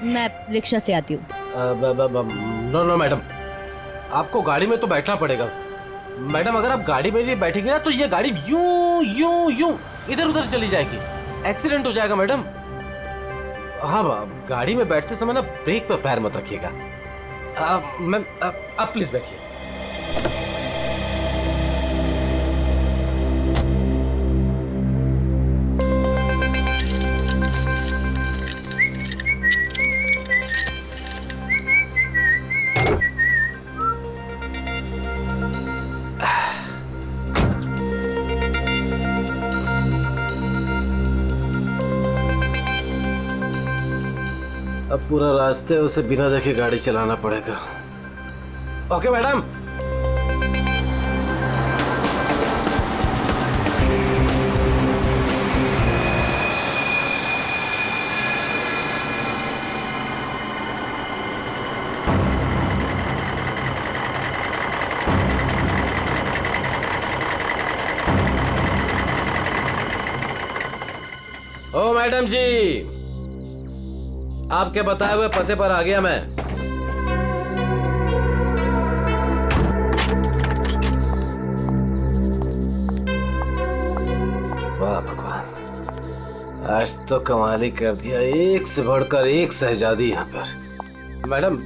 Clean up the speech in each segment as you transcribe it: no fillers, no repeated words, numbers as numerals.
मैं रिक्शा से आती हूँ। नो नो मैडम, आपको गाड़ी में तो बैठना पड़ेगा। मैडम अगर आप गाड़ी में नहीं बैठेंगे ना तो ये गाड़ी यूं यूं यूं इधर उधर चली जाएगी, एक्सीडेंट हो जाएगा मैडम। हाँ, गाड़ी में बैठते समय ना ब्रेक पर पैर मत रखिएगा। मैम आप प्लीज बैठिए। अब पूरा रास्ते उसे बिना देखे गाड़ी चलाना पड़ेगा। Okay madam. ओ मैडम जी, आपके बताए हुए पते पर आ गया मैं। वाह भगवान, आज तो कमाल ही कर दिया, एक से बढ़कर एक शहजादी यहाँ पर। मैडम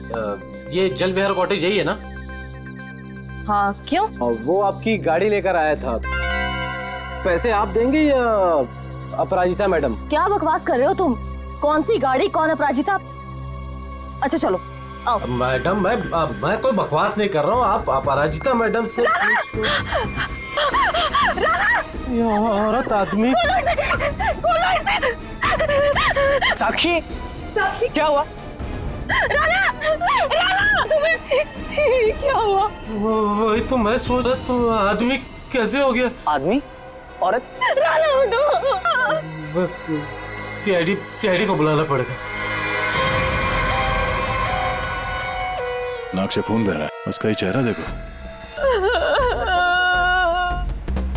ये जल विहार कॉटेज यही है ना? हाँ, क्यों? वो आपकी गाड़ी लेकर आया था। पैसे आप देंगे या अपराजिता मैडम? क्या बकवास कर रहे हो तुम? कौन सी गाड़ी, कौन अपराजिता? अच्छा चलो आओ। मैडम मैं कोई बकवास नहीं कर रहा हूँ, आप अपराजिता मैडम से ये औरत आदमी। साक्षी, साक्षी क्या हुआ? राना, राना, तुम्हें क्या हुआ? वही तो मैं सोच रहा था, आदमी कैसे हो गया? आदमी? औरत? राना उठो। सीआईडी को बुलाना पड़ेगा। नाक से खून बह रहा है, उसका ही चेहरा देखो।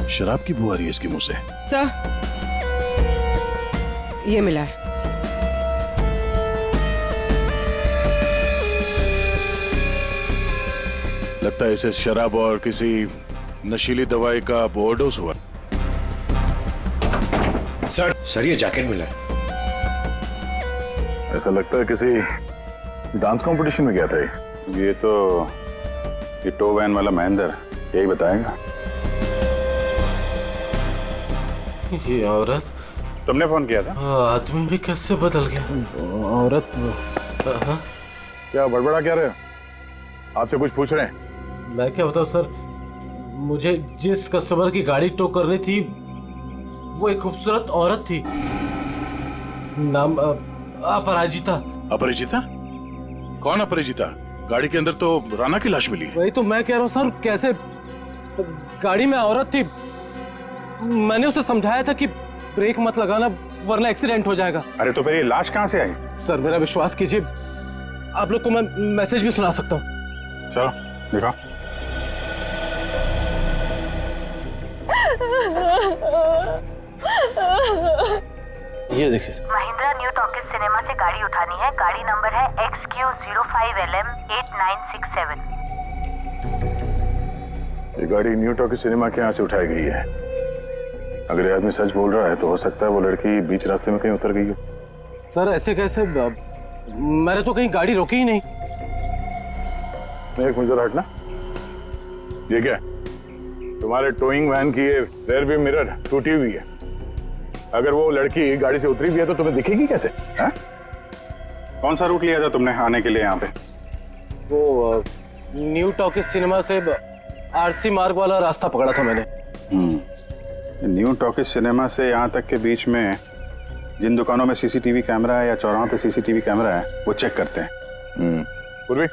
शराब की बू आ रही है इसके मुंह से। सर, ये मिला है। लगता है इसे शराब और किसी नशीली दवाई का ओवरडोज हुआ। सर ये जैकेट मिला है। ऐसा लगता है किसी डांस कंपटीशन में गया था ये तो ये टो वैन वाला महेंद्र यही बताएगा। ये औरत, तुमने फोन किया था? आदमी भी कैसे बदल गया? औरत क्या बड़बड़ा क्या रहे हो? आपसे कुछ पूछ रहे हैं। मैं क्या बताऊं सर, मुझे जिस कस्टमर की गाड़ी टो करनी थी वो एक खूबसूरत औरत थी, नाम अपराजिता। अपरिचिता? कौन अपरिचिता? गाड़ी के अंदर तो राना की लाश मिली है। वही तो मैं कह रहा हूँ सर, कैसे गाड़ी में औरत थी। मैंने उसे समझाया था कि ब्रेक मत लगाना वरना एक्सीडेंट हो जाएगा। अरे तो फिर ये लाश कहाँ से आई? सर मेरा विश्वास कीजिए, आप लोग को मैं मैसेज भी सुना सकता हूँ। चलो दिखा। ये देखिए sir. Mahindra new talkies cinema से गाड़ी उठानी है। गाड़ी नंबर है XQ05LM8967। ये गाड़ी न्यू टॉकीज सिनेमा के यहाँ से उठाई गई है। अगर ये आदमी सच बोल रहा है तो हो सकता है वो लड़की बीच रास्ते में कहीं उतर गई हो। सर ऐसे कैसे, मैंने तो कहीं गाड़ी रोकी ही नहीं। एक मिनट हटना। ये क्या है? तुम्हारे टोइंग वैन की ये रेयर व्यू मिरर टूटी हुई है। अगर वो लड़की गाड़ी से उतरी भी है तो तुम्हें दिखेगी कैसे? है? कौन सा रूट लिया था तुमने आने के लिए यहाँ पे? वो न्यू टॉकीज सिनेमा से आरसी मार्ग वाला रास्ता पकड़ा था मैंने। न्यू टॉकीज सिनेमा से यहाँ तक के बीच में जिन दुकानों में सीसीटीवी कैमरा है या चौराहों पे सीसीटीवी कैमरा है वो चेक करते हैं। पूर्वी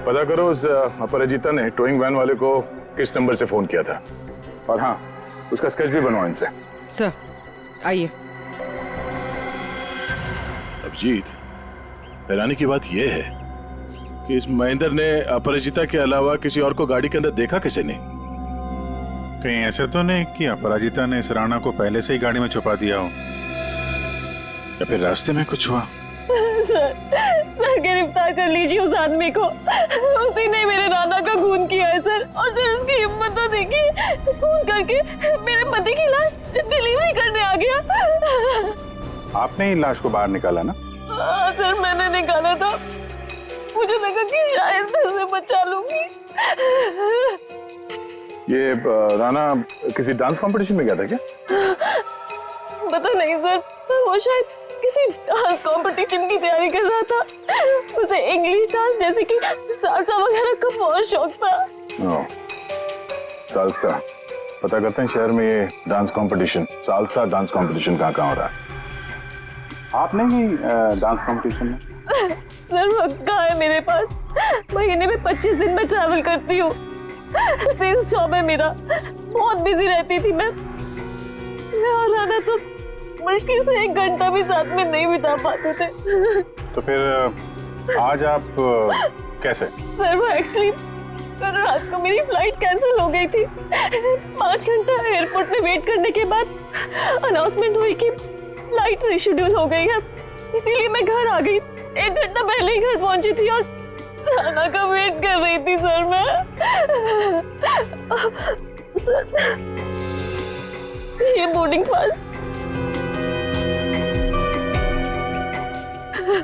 पता करो उस अपराजिता ने टोइंग वैन वाले को किस नंबर से फोन किया था, और हाँ उसका स्केच भी बनवाओ इनसे। सर आइए। अभिजीत, हैरानी की बात यह है कि इस महेंद्र ने अपराजिता के अलावा किसी और को गाड़ी के अंदर देखा किसी ने? कहीं ऐसे तो नहीं कि अपराजिता ने इस राणा को पहले से ही गाड़ी में छुपा दिया हो? या फिर रास्ते में कुछ हुआ? सर गिरफ्तार कर लीजिए उस आदमी को। उसी ने मेरे नाना का खून किया है सर। और सर उसकी हिम्मत तो देखिए, खून करके मेरे पति की लाश डिलीवरी करने आ गया। आपने ही लाश को बाहर निकाला ना? हाँ सर, मैंने निकाला था। मुझे लगा कि शायद मैं उसे बचा लूंगी। ये राना किसी डांस कंपटीशन में गया था क्या? पता नहीं सर, वो शायद किसी डांस कंपटीशन की तैयारी कर रहा था। उसे इंग्लिश डांस जैसे कि सालसा वगैरह का बहुत शौक था। ओह, सालसा। पता करते हैं शहर में ये dance competition, salsa dance competition कहाँ हो रहा है। आपने ही डांस कंपटीशन में? सर वक्त कहाँ है मेरे पास। महीने में 25 दिन मैं ट्रैवल करती हूँ। सेल्स जॉब है मेरा, बहुत बिजी रहती थी मैं और राना तो मुश्किल से 1 घंटा भी साथ में नहीं बिता पाते थे। तो फिर आज आप कैसे? सर वो एक्चुअली कल रात को मेरी फ्लाइट कैंसिल हो गई थी। 5 घंटा एयरपोर्ट में वेट करने के बाद अनाउंसमेंट हुई कि फ्लाइट रिशेड्यूल हो गई है, इसीलिए मैं घर आ गई। 1 घंटा पहले ही घर पहुंची थी और राना का वेट कर रही थी सर मैं। सर ये बोर्डिंग पास।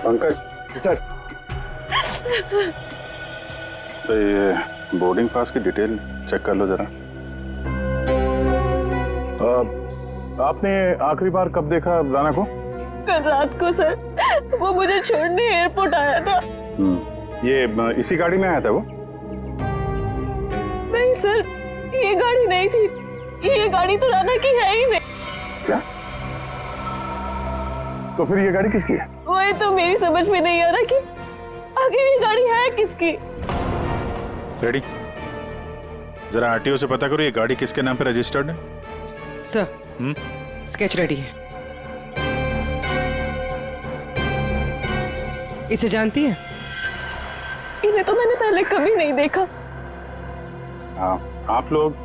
पंकज सर। तो ये बोर्डिंग पास की डिटेल चेक कर लो जरा। आपने आखिरी बार कब देखा राना को? कल रात को सर, वो मुझे छोड़ने एयरपोर्ट आया था। ये इसी गाड़ी में आया था वो? नहीं सर, ये गाड़ी नहीं थी। ये गाड़ी तो राना की है ही नहीं। क्या? तो फिर ये गाड़ी किसकी है? वही तो मेरी समझ में नहीं आ रहा कि आखिर ये गाड़ी है किसकी। रेडी, जरा आरटीओ से पता करो ये गाड़ी किसके नाम पे रजिस्टर्ड है। सर स्केच रेडी है। इसे जानती हैं? इन्हें तो मैंने पहले कभी नहीं देखा। हाँ, आप लोग?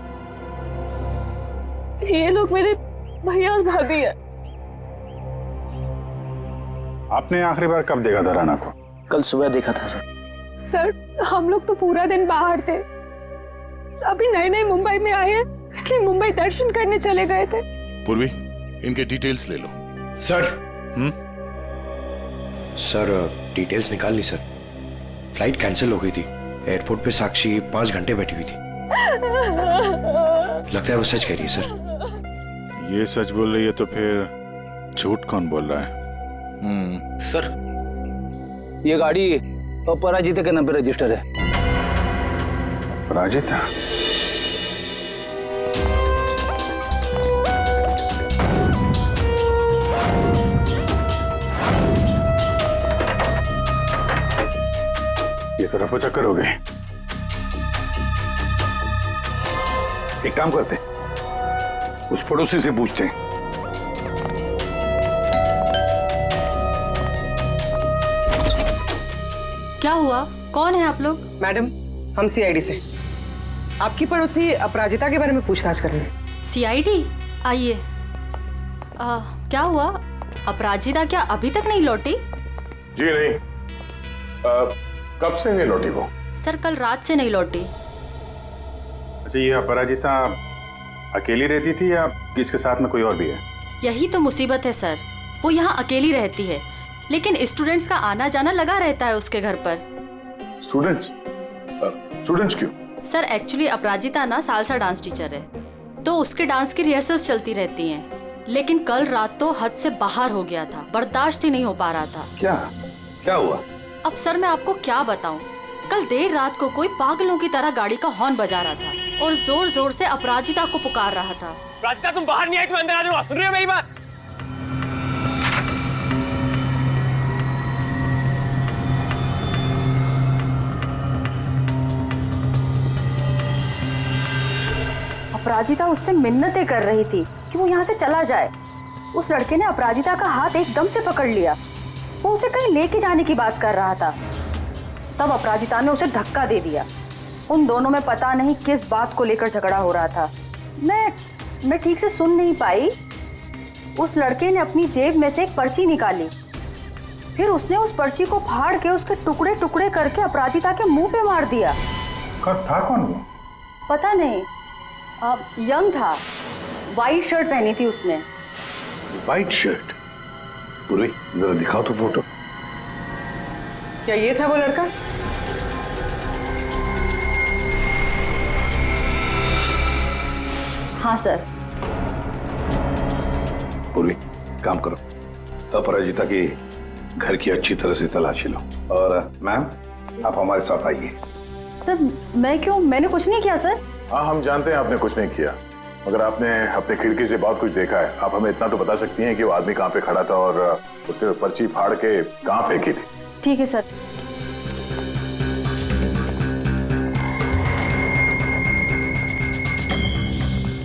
ये लोग मेरे भैया और भाभी है। आपने आखिरी बार कब देखा था राना को? कल सुबह देखा था सर। सर हम लोग तो पूरा दिन बाहर थे, अभी नए नए मुंबई में आए हैं, इसलिए मुंबई दर्शन करने चले गए थे। पूर्वी, इनके डिटेल्स ले लो। सर। सर डिटेल्स निकाल ली सर। फ्लाइट कैंसिल हो गई थी। एयरपोर्ट पे साक्षी 5 घंटे बैठी हुई थी। लगता है वो सच कह रही है सर। ये सच बोल रही है तो फिर झूठ कौन बोल रहा है? सर ये गाड़ी अपराजिता के नाम पे रजिस्टर है। अपराजिता? ये तो रफा चक्कर हो गए। एक काम करते, उस पड़ोसी से पूछते हैं। क्या हुआ? कौन है आप लोग? मैडम हम सीआईडी से आपकी पड़ोसी अपराजिता के बारे में पूछताछ कर रहे हैं। सीआईडी? आइए। क्या हुआ? अपराजिता क्या अभी तक नहीं लौटी? जी नहीं। कब से नहीं लौटी वो? सर कल रात से नहीं लौटी। अच्छा, ये अपराजिता अकेली रहती थी या इसके साथ में कोई और भी है? यही तो मुसीबत है सर, वो यहाँ अकेली रहती है, लेकिन स्टूडेंट्स का आना जाना लगा रहता है उसके घर पर। स्टूडेंट्स? स्टूडेंट्स क्यों? सर एक्चुअली अपराजिता ना सालसा डांस टीचर है, तो उसके डांस की रिहर्सल्स चलती रहती हैं। लेकिन कल रात तो हद से बाहर हो गया था, बर्दाश्त ही नहीं हो पा रहा था। क्या हुआ? अब सर मैं आपको क्या बताऊं, कल देर रात को कोई पागलों की तरह गाड़ी का हॉर्न बजा रहा था और जोर जोर से अपराजिता को पुकार रहा था। अपराजिता तुम बाहर नहीं आए, तुम अंदर आ जाओ। सुन रही हो मेरी बात? अपराजिता उससे मिन्नतें कर रही थी कि वो यहाँ से चला जाए। उस लड़के ने अपराजिता का हाथ एकदम से पकड़ लिया। वो उसे कहीं लेके जाने की बात कर रहा था। तब अपराजिता ने उसे धक्का दे दिया। उन दोनों में पता नहीं किस बात को लेकर झगड़ा हो रहा था। मैं ठीक से सुन नहीं पाई। उस लड़के ने अपनी जेब में से एक पर्ची निकाली, फिर उसने उस पर्ची को फाड़ के उसके टुकड़े टुकड़े करके अपराजिता के मुंह पे मार दिया। था कौन वो? पता नहीं, यंग था, वाइट शर्ट पहनी थी उसने। White shirt? पूरी जरा दिखाओ तो फोटो। क्या ये था वो लड़का? हाँ सर। पूर्वी, काम करो, अपराजिता की घर की अच्छी तरह से तलाशी लो। और मैम, आप हमारे साथ आइए। सर मैं क्यों? मैंने कुछ नहीं किया सर। हाँ, हम जानते हैं आपने कुछ नहीं किया, मगर आपने अपने खिड़की से बहुत कुछ देखा है। आप हमें इतना तो बता सकती हैं कि वो आदमी कहाँ पे खड़ा था और उसने पर्ची फाड़ के कहाँ फेंकी थी? ठीक है सर।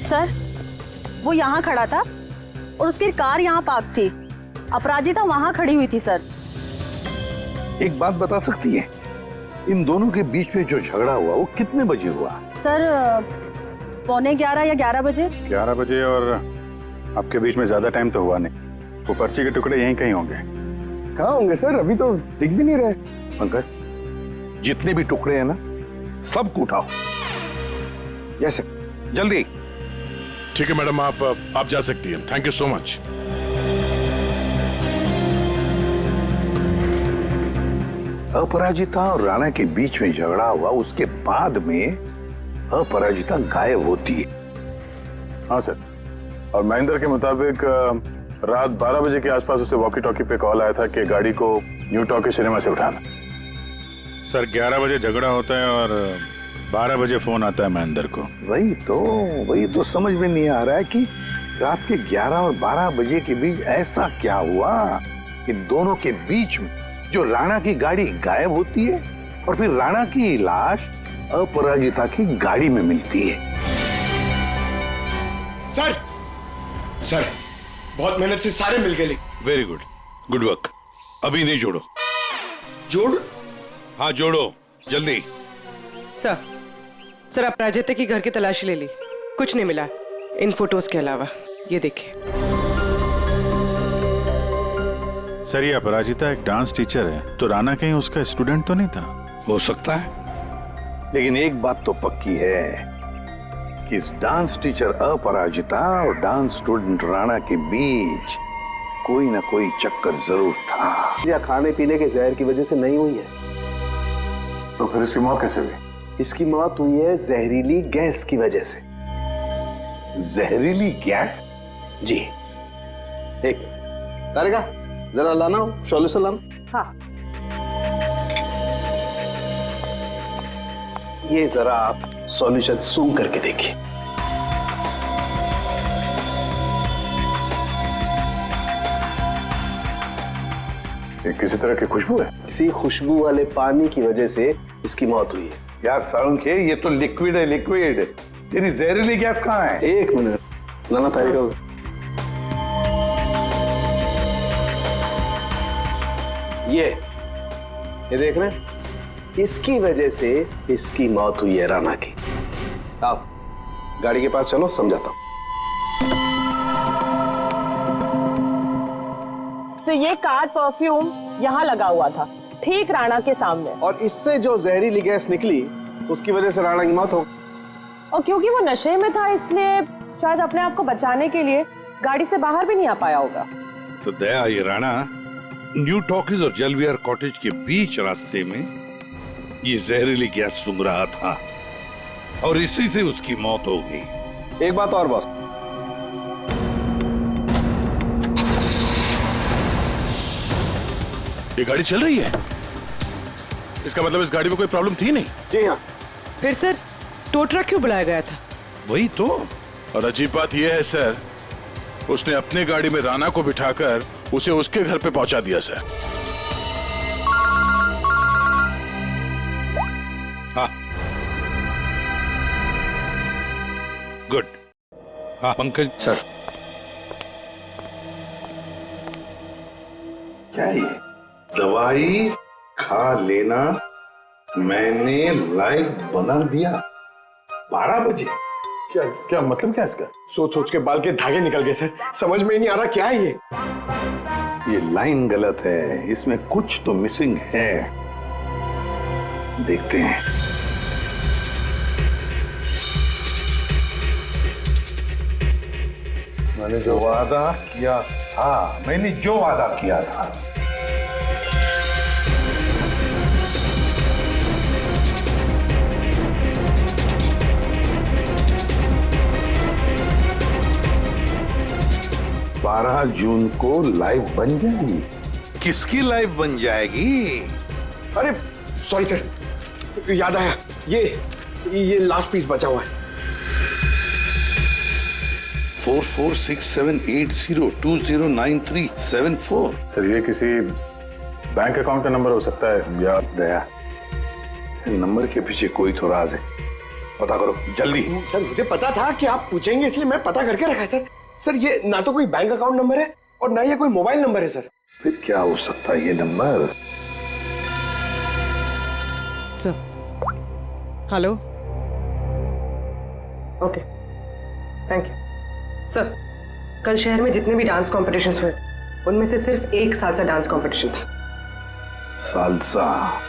सर वो यहाँ खड़ा था और उसकी कार यहाँ पार्क थी। अपराजिता वहाँ खड़ी हुई थी सर। एक बात बता सकती हैं, इन दोनों के बीच में जो झगड़ा हुआ वो कितने बजे हुआ? सर 11:15 या 11 बजे। 11 बजे, और आपके बीच में ज्यादा टाइम तो हुआ नहीं। वो पर्ची के टुकड़े यहीं कहीं होंगे। कहाँ होंगे सर? अभी तो दिख भी नहीं रहे। पंकज, जितने भी टुकड़े हैं ना, सबको उठाओ। यस सर, जल्दी। ठीक है मैडम, आप जा सकती हैं। Thank you so much. Aparajita और राणा के बीच में झगड़ा हुआ, उसके बाद में अपराजिता गायब होती है। हाँ सर, और महेंद्र के मुताबिक रात 12 बजे के आसपास उसे वॉकी टॉकी पे कॉल आया था कि गाड़ी को न्यू टॉकी सिनेमा से उठाना। सर 11 बजे झगड़ा होता है और 12 बजे फोन आता है महेंद्र को। वही तो समझ में नहीं आ रहा है कि रात के 11 और 12 बजे के बीच ऐसा क्या हुआ कि दोनों के बीच में जो राणा की गाड़ी गायब होती है और फिर राणा की लाश अपराजिता की गाड़ी में मिलती है। सर सर, बहुत मेहनत से सारे मिल गए। Very good, good work. अभी नहीं जोड़ो। जोड़? हाँ जोड़ो, जल्दी। सर अपराजिता की घर की तलाशी ले ली, कुछ नहीं मिला इन फोटोज के अलावा। ये देखिए सर, ये अपराजिता एक डांस टीचर है, तो राणा कहीं उसका स्टूडेंट तो नहीं था? हो सकता है, लेकिन एक बात तो पक्की है कि इस डांस टीचर अपराजिता और डांस स्टूडेंट राणा के बीच कोई ना कोई चक्कर जरूर था। या खाने पीने के जहर की वजह से नहीं हुई है। तो फिर इसकी मौत कैसे हुई? इसकी मौत हुई है जहरीली गैस की वजह से। जहरीली गैस? जी। एक तारिका, जरा लाना हो सॉल्यूशन लाना। हाँ। ये जरा आप सॉल्यूशन सूंघ करके देखिए। ये किसी तरह की खुशबू है? किसी खुशबू वाले पानी की वजह से इसकी मौत हुई है। यार साळुंखे, ये तो लिक्विड है, लिक्विड। तेरी जहरीली गैस कहाँ है? एक मिनट लाना तारिका। ये देख रहे हैं, इसकी वजह से इसकी मौत हुई है राणा की। आओ गाड़ी के पास चलो, समझाता हूं। तो ये कार परफ्यूम यहाँ लगा हुआ था, ठीक राणा के सामने, और इससे जो जहरीली गैस निकली उसकी वजह से राणा की मौत हो। और क्योंकि वो नशे में था इसलिए शायद अपने आप को बचाने के लिए गाड़ी से बाहर भी नहीं आ पाया होगा। तो दया, ये राणा न्यू टॉकीज और जलवियर कॉटेज के बीच रास्ते में ये जहरीली गैस सूंघ रहा था और इसी से उसकी मौत हो गई। एक बात और बॉस, ये गाड़ी चल रही है, इसका मतलब इस गाड़ी में कोई प्रॉब्लम थी नहीं। जी हाँ। फिर सर टो ट्रक क्यों बुलाया गया था? वही तो। और अजीब बात यह है सर, उसने अपने गाड़ी में राणा को बिठाकर उसे उसके घर पे पहुंचा दिया सर। हाँ गुड। हाँ पंकज सर, क्या ये दवाई खा लेना मैंने लाइव बना दिया 12 बजे? क्या क्या मतलब क्या इसका? सोच सोच के बाल के धागे निकल गए सर, समझ में ही नहीं आ रहा क्या है ये लाइन गलत है, इसमें कुछ तो मिसिंग है। देखते हैं। मैंने जो वादा किया था, बारह जून को लाइव बन जाएगी। किसकी लाइव बन जाएगी? अरे सॉरी सर, याद आया, ये लास्ट पीस बचा हुआ है। 446780209374। सर ये किसी बैंक अकाउंट का नंबर हो सकता है या? दया, नंबर के पीछे कोई तो राज है, पता करो जल्दी। सर मुझे पता था कि आप पूछेंगे, इसलिए मैं पता करके रखा है सर। सर ये ना तो कोई बैंक अकाउंट नंबर है और ना ये कोई मोबाइल नंबर है सर। फिर क्या हो सकता है ये number? Sir hello, okay thank you sir. कल शहर में जितने भी डांस कॉम्पिटिशन्स हुए उनमें से सिर्फ एक सालसा डांस कॉम्पिटिशन था। सालसा?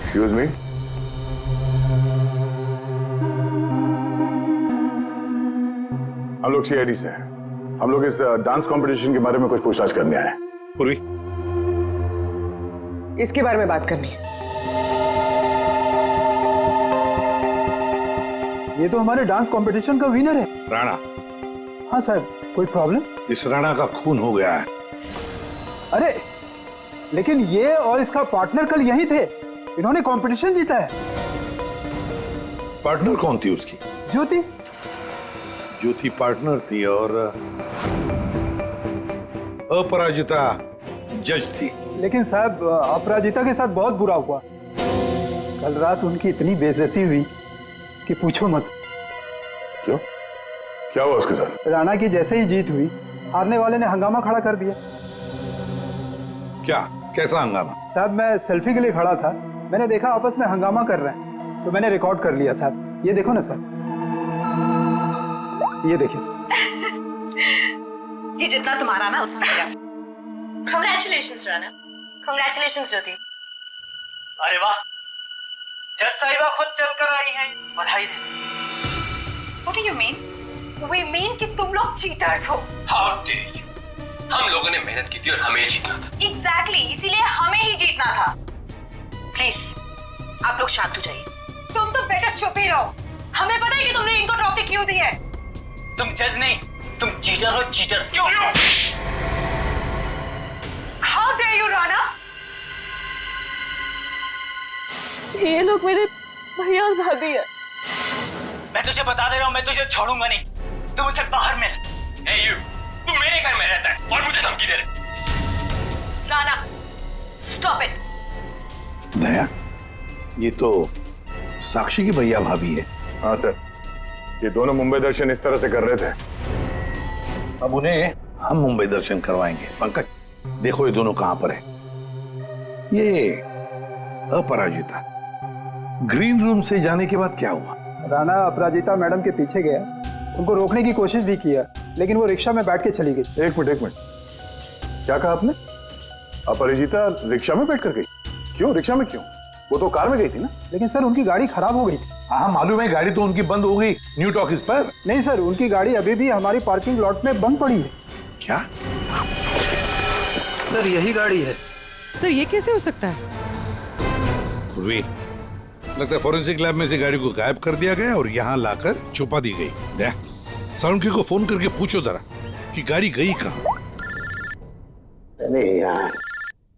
एक्सक्यूज मी, हम लोग सीआईडी से हैं। हम लोग इस डांस कंपटीशन के बारे में कुछ पूछताछ करने आए हैं। पूरी इसके बारे में बात करनी है। ये तो हमारे डांस कंपटीशन का विनर है। राणा? हाँ सर, कोई प्रॉब्लम? इस राणा का खून हो गया है। अरे लेकिन ये और इसका पार्टनर कल यही थे, इन्होंने कंपटीशन जीता है। पार्टनर कौन थी उसकी? ज्योति। ज्योति पार्टनर थी और अपराजिता जज थी। लेकिन साहब अपराजिता के साथ बहुत बुरा हुआ। कल रात उनकी इतनी बेइज्जती हुई कि पूछो मत। क्यों? क्या हुआ उसके साथ? राणा की जैसे ही जीत हुई, हारने वाले ने हंगामा खड़ा कर दिया। क्या? कैसा हंगामा? साहब मैं सेल्फी के लिए खड़ा था, मैंने देखा आपस में हंगामा कर रहे हैं, तो मैंने रिकॉर्ड कर लिया साहब। ये देखो ना सर, ये देखिए सर। जी जितना तुम्हारा ना उतना मेरा। Congratulations राणा। Congratulations ज्योति। अरे वाह, जज साहिबा खुद चलकर आई हैं, बधाई दे। What do you mean? We mean कि तुम लोग cheaters हो। How dare you? हम लोगों ने मेहनत की थी और हमें जीतना था। Exactly, इसीलिए हमें ही जीतना था। प्लीज आप लोग शांत हो जाइए। तुम तो बेटर चुप ही रहो। हमें पता है कि तुमने इनको ट्रॉफी क्यों दी है। तुम जज नहीं, तुम चीटर हो, चीटर। क्यों? How dare you Rana? ये लोग मेरे भैया और भाभी है। मैं तुझे बता दे रहा हूँ, मैं तुझे छोड़ूंगा नहीं। तुम मुझसे बाहर मिल। Hey you, तू मेरे घर में रहता है और मुझे धमकी दे रहे। Rana, stop it। दया, ये तो साक्षी की भैया भाभी है। हाँ सर, ये दोनों मुंबई दर्शन इस तरह से कर रहे थे। अब उन्हें हम मुंबई दर्शन करवाएंगे। पंकज देखो ये दोनों कहां पर है। ये अपराजिता ग्रीन रूम से जाने के बाद क्या हुआ? राणा अपराजिता मैडम के पीछे गया, उनको रोकने की कोशिश भी किया, लेकिन वो रिक्शा में बैठ के चली गई। एक मिनट, क्या कहा आपने? अपराजिता रिक्शा में बैठ कर गई? क्यों? रिक्शा में क्यों? वो तो कार में गई थी ना। लेकिन सर उनकी गाड़ी खराब हो गई थी। हाँ मालूम है, गाड़ी तो उनकी बंद हो गई न्यू टॉकीज पर। नहीं सर, उनकी गाड़ी अभी भी हमारी पार्किंग लॉट में बंद पड़ी है। क्या? सर यही गाड़ी है। सर ये कैसे हो सकता है? लगता है फॉरेंसिक लैब में से गाड़ी को गायब कर दिया गया और यहाँ लाकर छुपा दी गई। दया, सालुंकी को फोन करके पूछो जरा कि गाड़ी गई कहाँ। अरे यार,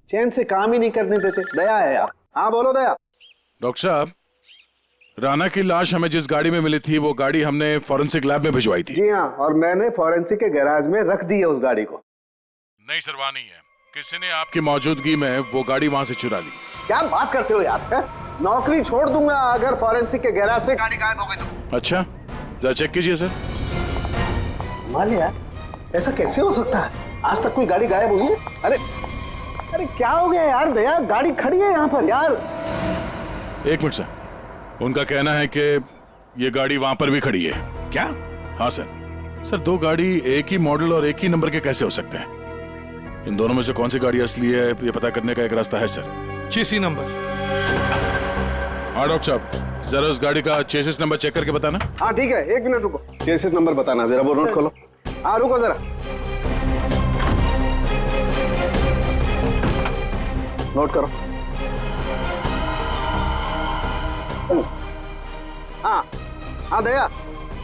चैन से काम ही नहीं करने देते। दया है यार। हाँ बोलो दया। डॉक्टर साहब, राणा की लाश हमें जिस गाड़ी में मिली थी वो गाड़ी हमने फॉरेंसिक लैब में भिजवाई थी। जी हाँ, और मैंने फॉरेंसिक के गैराज में रख दी है उस गाड़ी को। नहीं सर, वहाँ नहीं है। किसी ने आपकी मौजूदगी में वो गाड़ी वहाँ से चुरा ली। क्या बात करते हो यार? नौकरी छोड़ दूंगा अगर फॉरेंसिक के गैराज से गाड़ी गायब हो गई तो। अच्छा, जरा चेक कीजिए सर। मालिया, ऐसा कैसे हो सकता है? आज तक कोई गाड़ी गायब हुई है? अरे अरे क्या हो गया यार दया, गाड़ी खड़ी है यहाँ पर यार। एक मिनट सर, उनका कहना है कि ये गाड़ी वहां पर भी खड़ी है। क्या? हाँ सर। सर, दो गाड़ी एक ही मॉडल और एक ही नंबर के कैसे हो सकते हैं? इन दोनों में से कौन सी गाड़ी असली है ये पता करने का एक रास्ता है सर। चेसी नंबर। हाँ डॉक्टर साहब, जरा उस गाड़ी का चेसिस नंबर चेक करके बताना। हाँ ठीक है, 1 मिनट रुको। चेसिस नंबर बताना जरा, वो नोट खोलो। हाँ रुको जरा, नोट करो। हाँ हाँ दया,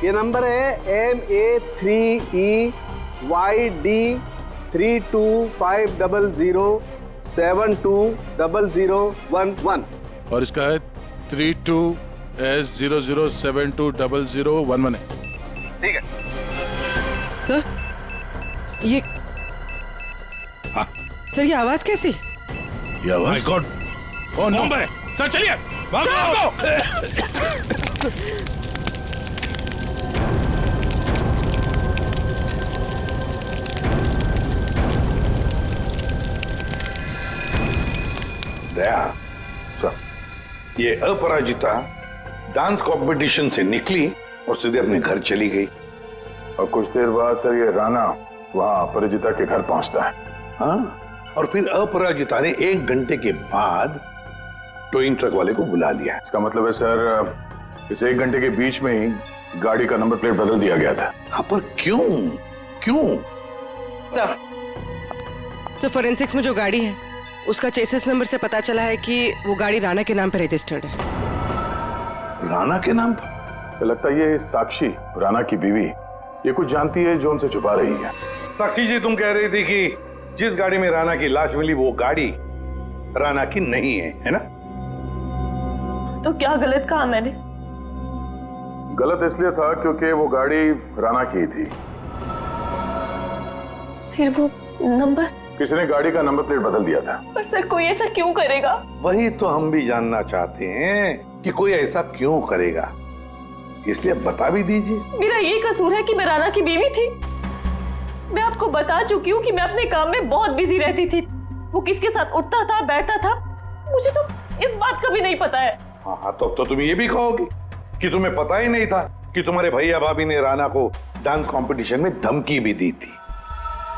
ये नंबर है MA3EYD325007200011। और इसका है 32S00720011 है। ठीक है सर, ये सर ये आवाज कैसी? ये आवाज? My god, oh no. Bomb है। सर चलिए, भागो। दया सर, ये अपराजिता डांस कंपटीशन से निकली और सीधे अपने घर चली गई। और कुछ देर बाद सर ये राणा वहां अपराजिता के घर पहुंचता है। हाँ, और फिर अपराजिता ने 1 घंटे के बाद टोइंग ट्रक वाले को बुला लिया। इसका मतलब है सर, इस 1 घंटे के बीच में ही गाड़ी का नंबर प्लेट बदल दिया गया था। हाँ, पर क्यों क्यों? सर फोरेंसिक्स में जो गाड़ी है उसका चेसिस नंबर से पता चला है कि वो गाड़ी राणा के नाम पर रजिस्टर्ड है। राणा के नाम पर? तो लगता है ये साक्षी, राणा की बीवी, ये कुछ जानती है जो उनसे छुपा रही है। साक्षी जी, तुम कह रही थी कि जिस गाड़ी में राणा की लाश मिली वो गाड़ी राणा की नहीं है ना? तो क्या गलत कहा मैंने? गलत इसलिए था क्योंकि वो गाड़ी राणा की थी। फिर वो नंबर? किसी ने गाड़ी का नंबर प्लेट बदल दिया था। पर सर, कोई ऐसा क्यों करेगा? वही तो हम भी जानना चाहते हैं कि कोई ऐसा क्यों करेगा, इसलिए बता भी दीजिए। मेरा ये कसूर है कि मैं राणा की बीवी थी? मैं आपको बता चुकी हूँ कि मैं अपने काम में बहुत बिजी रहती थी। वो किसके साथ उठता था बैठता था मुझे तो इस बात का भी नहीं पता है। हाँ, तो तुम ये भी कहोगे कि तुम्हें पता ही नहीं था कि तुम्हारे भैया भाभी ने राणा को डांस कंपटीशन में धमकी भी दी थी।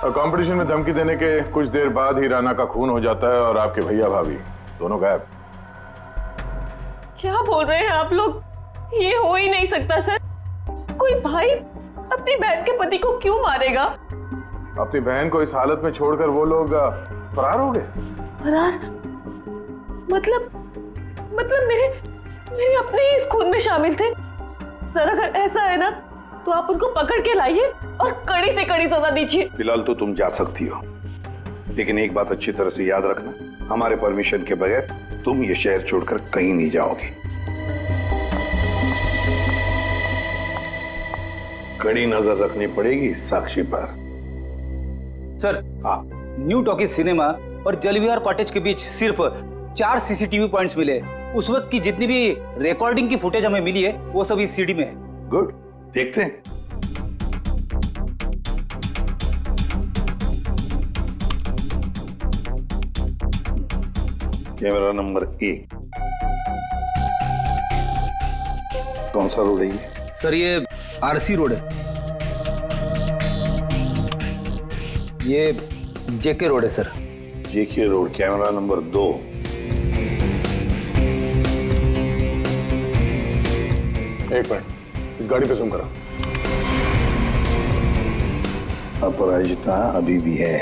और कंपटीशन में धमकी देने के कुछ देर बाद ही राणा का खून हो जाता है और आपके भैया भाभी दोनों गायब। क्या बोल रहे हैं आप लोग? ये हो ही नहीं सकता सर। कोई भाई अपनी बहन के पति को क्यों मारेगा? अपनी बहन को इस हालत में छोड़कर वो लोग फरार हो गए। फरार? मतलब मेरे अपने ही इस खून में शामिल थे। सर, अगर ऐसा है ना तो आप उनको पकड़ के लाइए और कड़ी से कड़ी सजा दीजिए। फिलहाल तो तुम जा सकती हो, लेकिन एक बात अच्छी तरह से याद रखना, हमारे परमिशन के बगैर तुम ये शहर छोड़कर कहीं नहीं जाओगे। कड़ी नजर रखनी पड़ेगी साक्षी पर। सर, न्यू टॉकीज सिनेमा और जलविहार कॉटेज के बीच सिर्फ 4 सीसीटीवी पॉइंट्स मिले। उस वक्त की जितनी भी रिकॉर्डिंग की फुटेज हमें मिली है वो सब इस सीडी में है। गुड, देखते हैं। कैमरा नंबर 1, कौन सा रोड है ये? सर, ये आरसी रोड है। ये जेके रोड है सर। जेके रोड, कैमरा नंबर 2। एक मिनट, इस गाड़ी पे जूम करो। अपराजिता अभी भी है।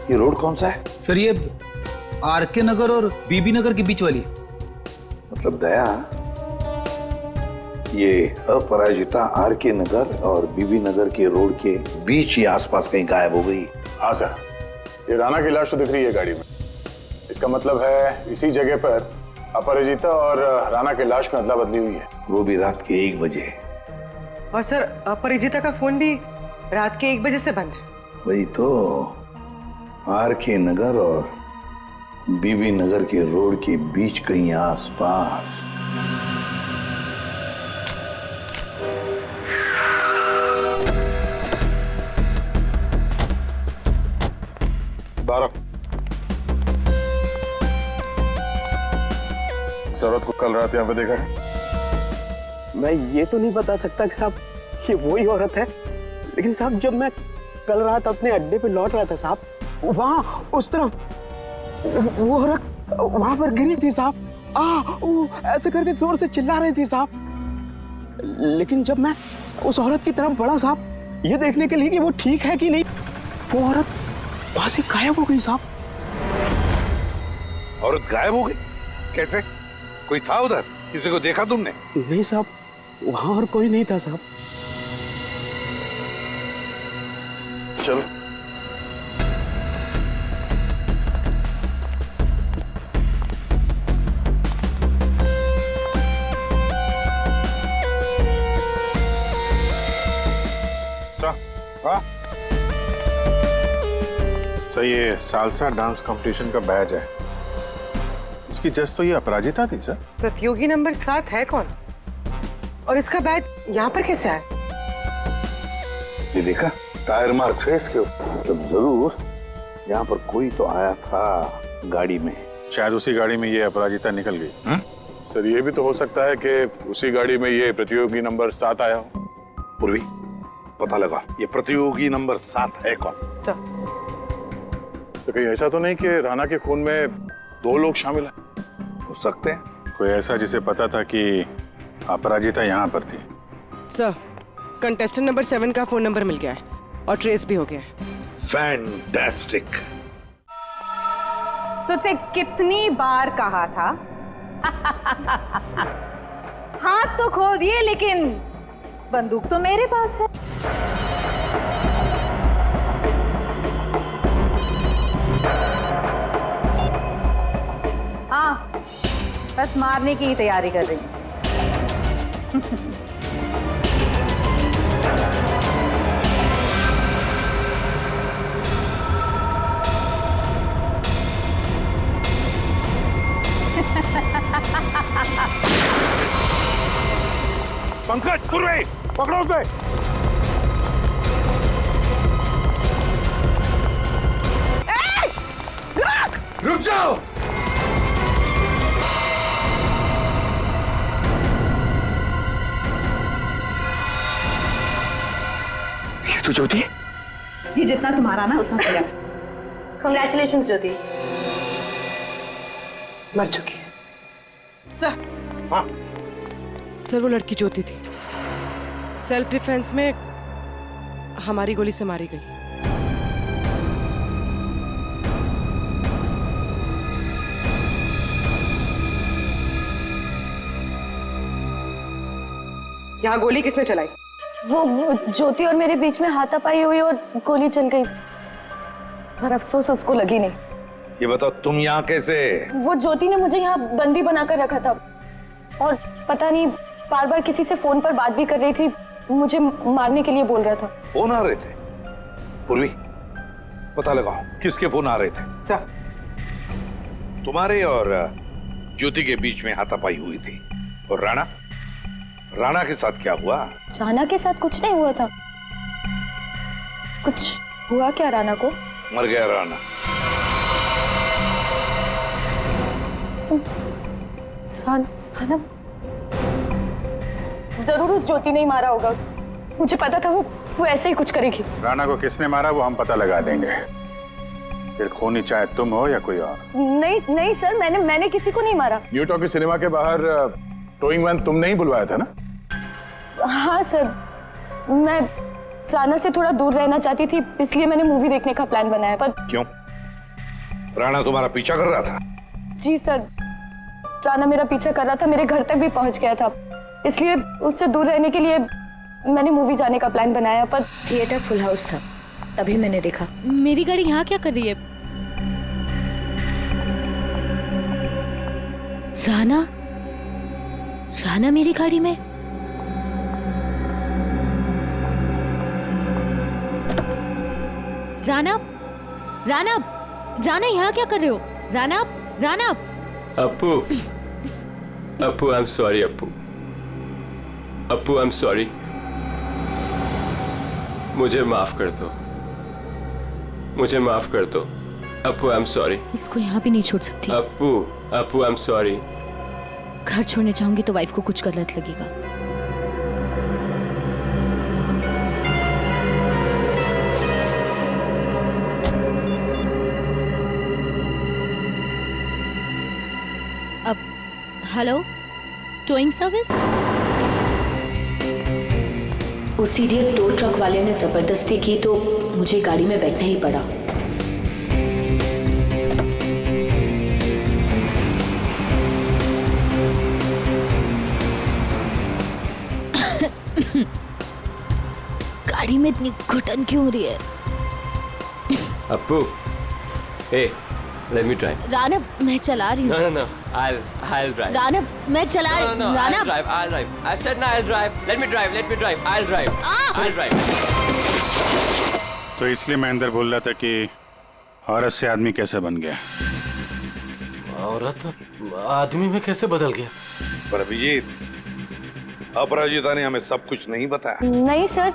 ये रोड कौन सा है? सर, ये आरके नगर और बीबी नगर के बीच वाली। मतलब दया, ये अपराजिता आरके नगर और बीबी नगर के रोड के बीच ही आसपास कहीं गायब हो गई। हाँ सर, ये राणा की लाश तो दिख रही है गाड़ी में। इसका मतलब है इसी जगह पर अपराजिता और राणा की लाश में अदला बदली हुई है। वो भी रात के 1 बजे। और सर, अपराजिता का फोन भी रात के 1 बजे से बंद है। वही तो, आरके नगर और बीबी नगर के रोड के बीच कहीं आसपास। 12 इस औरत को कल रात यहाँ पे देखा है? मैं ये तो नहीं बता सकता कि साहब ये वही औरत है, लेकिन साहब जब मैं कल रात अपने अड्डे पे लौट रहा था साहब, वहाँ उस तरफ वो औरत वहां पर गिरी थी साहब। वो ऐसे करके जोर से चिल्ला रही थी साहब। लेकिन जब मैं उस औरत की तरफ बढ़ा साहब, ये देखने के लिए कि वो ठीक है कि नहीं, वो औरत वहां से गायब हो गई साहब। औरत गायब हो गई? कैसे? कोई था उधर? किसी को देखा तुमने? नहीं साहब, वहां और कोई नहीं था साहब। चलो। हाँ सर, ये सालसा डांस कंपटीशन का बैज है। इसकी जज तो ये अपराजिता थी सर। प्रतियोगी नंबर 7 है कौन? और इसका बैज यहाँ पर कैसे आया? ये देखा टायर मार्क है इसके ऊपर, तो जरूर यहाँ पर कोई तो आया था गाड़ी में। शायद उसी गाड़ी में ये अपराजिता निकल गई। सर ये भी तो हो सकता है कि उसी गाड़ी में ये प्रतियोगी नंबर 7 आया हो। पूर्वी पता लगा ये प्रतियोगी नंबर 7 है कौन? सर तो कहीं ऐसा तो नहीं कि राणा के खून में 2 लोग शामिल हैं? हो सकते हैं। कोई ऐसा जिसे पता था कि अपराजिता यहाँ पर थी। सर कंटेस्टेंट नंबर 7 का फोन नंबर मिल गया है और ट्रेस भी हो गया है। फैंटास्टिक। तुझसे कितनी बार कहा था हाथ तो खोल दिए, लेकिन बंदूक तो मेरे पास है। हाँ, बस मारने की ही तैयारी कर रही हूँ। पंकज, पूर्वी, पकड़ो उसे। रुक जाओ। ये तो ज्योति है। जी जितना तुम्हारा ना उतना मेरा। Congratulations ज्योति। मर चुकी है सर। हाँ सर, वो लड़की ज्योति थी। सेल्फ डिफेंस में हमारी गोली से मारी गई। यहाँ गोली किसने चलाई? वो ज्योति और मेरे बीच में हाथापाई हुई और गोली चल गई, पर अफसोस उसको लगी नहीं। ये बताओ तुम यहाँ कैसे? वो ज्योति ने मुझे यहाँ बंदी बनाकर रखा था और पता नहीं बार बार किसी से फोन पर बात भी कर रही थी, मुझे मारने के लिए बोल रहा था। फोन आ रहे थे? पूर्वी पता लगाओ किसके फोन आ रहे थे। सर तुम्हारे और ज्योति के बीच में हाथापाई हुई थी। और राणा के साथ क्या हुआ? राणा के साथ कुछ नहीं हुआ था। कुछ हुआ क्या राणा को? मर गया राणा। राणा जरूर उस ज्योति ने ही मारा होगा। मुझे पता था वो ऐसे ही कुछ करेगी। राणा को किसने मारा वो हम पता लगा देंगे। फिर खूनी चाहे तुम हो या कोई और। नहीं सर, मैंने किसी को नहीं मारा। न्यू टॉकी सिनेमा के बाहर टोइंग वैन तुमने ही बुलवाया था ना? हाँ सर, मैं राणा से थोड़ा दूर रहना चाहती थी, इसलिए मैंने मूवी देखने का प्लान बनाया। पर क्यों? राणा तुम्हारा पीछा कर रहा था? जी सर, राणा मेरा पीछा कर रहा था, मेरे घर तक भी पहुंच गया था, इसलिए उससे दूर रहने के लिए मैंने मूवी जाने का प्लान बनाया। पर थिएटर फुल हाउस था, तभी मैंने देखा। मेरी गाड़ी यहाँ क्या कर रही है? राणा मेरी गाड़ी में? राणा यहाँ क्या कर रहे हो? Rana Appu I am sorry. Appu I am sorry. मुझे माफ कर दो। अपू आई एम सॉरी। इसको यहाँ भी नहीं छोड़ सकती। अपू आई एम सॉरी। घर छोड़ने चाहूंगी तो वाइफ को कुछ गलत लगेगा। अब हेलो, टोइंग सर्विस? उस इडियट टो ट्रक वाले ने जबरदस्ती की तो मुझे गाड़ी में बैठना ही पड़ा। गाड़ी में इतनी घुटन क्यों हो रही है? अपू, hey, let me drive. Rana, मैं चला रही हूँ। No, I'll drive. राना, मैं चला रही हूँ। No, Rana, I'll drive. I said no, I'll drive. Let me drive. I'll drive. तो इसलिए मैं अंदर बोल रहा था कि औरत से आदमी कैसे बन गया। औरत आदमी में कैसे बदल गया? पर अभिजीत, अपराजिता ने हमें सब कुछ नहीं बताया। नहीं सर,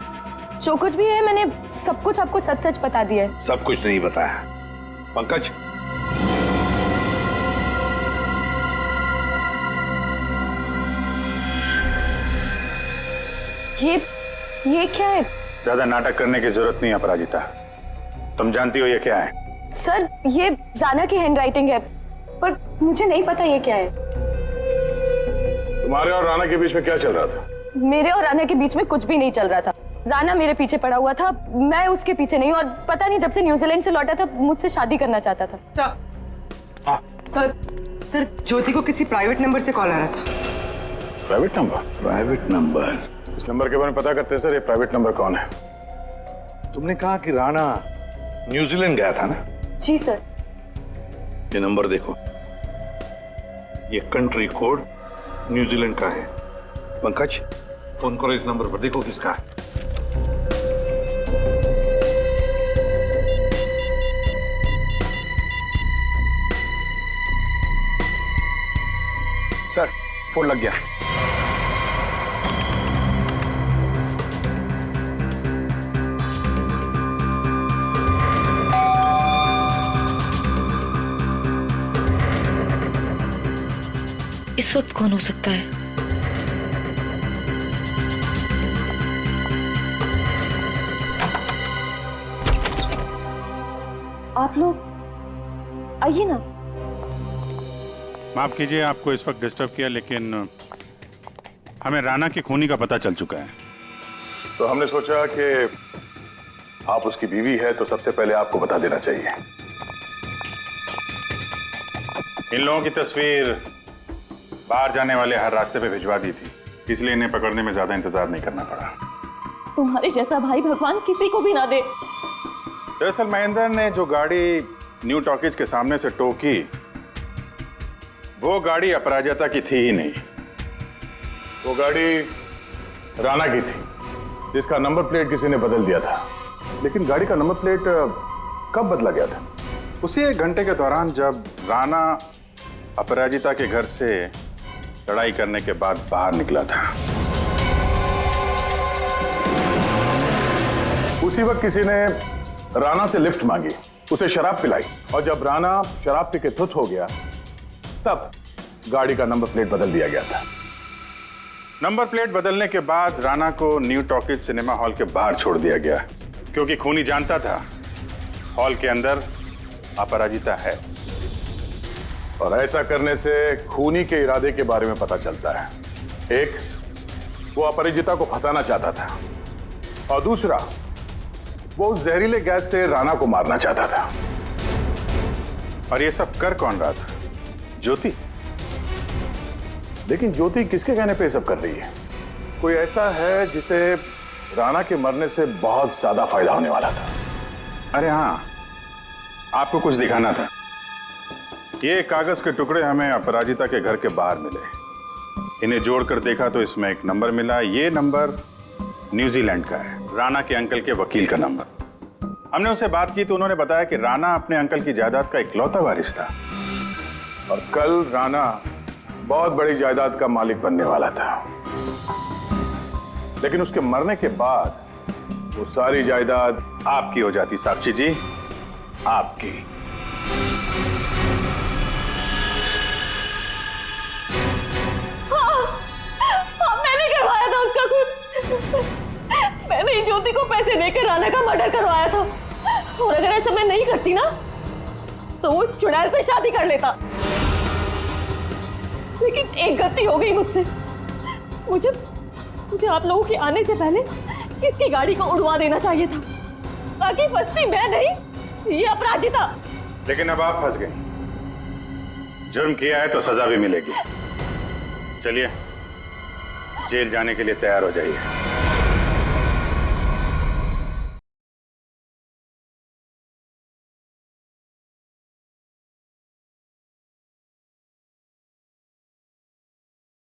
जो कुछ भी है मैंने सब कुछ आपको सच सच बता दिया है। सब कुछ नहीं बताया। पंकज, ये क्या है? ज्यादा नाटक करने की जरूरत नहीं अपराजिता, तुम जानती हो ये क्या है। सर, ये राना की हैंडराइटिंग है, पर मुझे नहीं पता ये क्या है। तुम्हारे और राना के बीच में क्या चल रहा था? मेरे और राना के बीच में कुछ भी नहीं चल रहा था। राना मेरे पीछे पड़ा हुआ था, मैं उसके पीछे नहीं, और पता नहीं जब से न्यूजीलैंड से लौटा था मुझसे शादी करना चाहता था। सर, ज्योति को किसी प्राइवेट नंबर से कॉल आ रहा था। Private number? Private number? इस नंबर के बारे में पता करते हैं सर, ये प्राइवेट नंबर कौन है? तुमने कहा कि राणा न्यूजीलैंड गया था ना? जी सर। ये नंबर देखो, ये कंट्री कोड न्यूजीलैंड का है। पंकज, फोन करो इस नंबर पर, देखो किसका है। सर, फोन लग गया। इस वक्त कौन हो सकता है? आप लोग आइए ना। माफ कीजिए आपको इस वक्त डिस्टर्ब किया, लेकिन हमें राणा की खूनी का पता चल चुका है। तो हमने सोचा कि आप उसकी बीवी है तो सबसे पहले आपको बता देना चाहिए। इन लोगों की तस्वीर बाहर जाने वाले हर रास्ते पे भिजवा दी थी, इसलिए इन्हें पकड़ने में ज्यादा इंतजार नहीं करना पड़ा। तुम्हारे जैसा भाई भगवान किसी को भी ना दे। दरअसल महेंद्र ने जो गाड़ी न्यू टॉकीज के सामने से टो की, वो गाड़ी अपराजिता की थी ही नहीं। वो गाड़ी राणा की थी, जिसका नंबर प्लेट किसी ने बदल दिया था। लेकिन गाड़ी का नंबर प्लेट कब बदला गया था? उसी 1 घंटे के दौरान जब राणा अपराजिता के घर से लड़ाई करने के बाद बाहर निकला था। उसी वक्त किसी ने राणा से लिफ्ट मांगी, उसे शराब पिलाई, और जब राणा शराब पी के धुत हो गया तब गाड़ी का नंबर प्लेट बदल दिया गया था। नंबर प्लेट बदलने के बाद राणा को न्यू टॉकीज सिनेमा हॉल के बाहर छोड़ दिया गया, क्योंकि खूनी जानता था हॉल के अंदर अपराजिता है। और ऐसा करने से खूनी के इरादे के बारे में पता चलता है। एक, वो अपराजिता को फंसाना चाहता था, और दूसरा, वो जहरीले गैस से राणा को मारना चाहता था। और ये सब कर कौन रहा था? ज्योति। लेकिन ज्योति किसके कहने पे सब कर रही है? कोई ऐसा है जिसे राणा के मरने से बहुत ज्यादा फायदा होने वाला था। अरे हाँ, आपको कुछ दिखाना था। ये कागज के टुकड़े हमें अपराजिता के घर के बाहर मिले। इन्हें जोड़कर देखा तो इसमें एक नंबर मिला। ये नंबर न्यूजीलैंड का है, राणा के अंकल के वकील का नंबर। हमने उनसे बात की तो उन्होंने बताया कि राणा अपने अंकल की जायदाद का इकलौता वारिस था, और कल राणा बहुत बड़ी जायदाद का मालिक बनने वाला था। लेकिन उसके मरने के बाद वो सारी जायदाद आपकी हो जाती। साक्षी जी, आपकी। आप ही को पैसे देकर राणा का मर्डर करवाया था, और अगर ऐसा मैं नहीं करती ना तो वो चुड़ैल से शादी कर लेता। लेकिन एक गलती हो गई मुझसे। मुझे आप लोगों के आने से पहले इसकी गाड़ी को उड़वा देना चाहिए था, ताकि फंसती मैं नहीं, ये अपराजिता। लेकिन अब आप फंस गए। जुर्म किया है तो सजा भी मिलेगी। चलिए जेल जाने के लिए तैयार हो जाइए।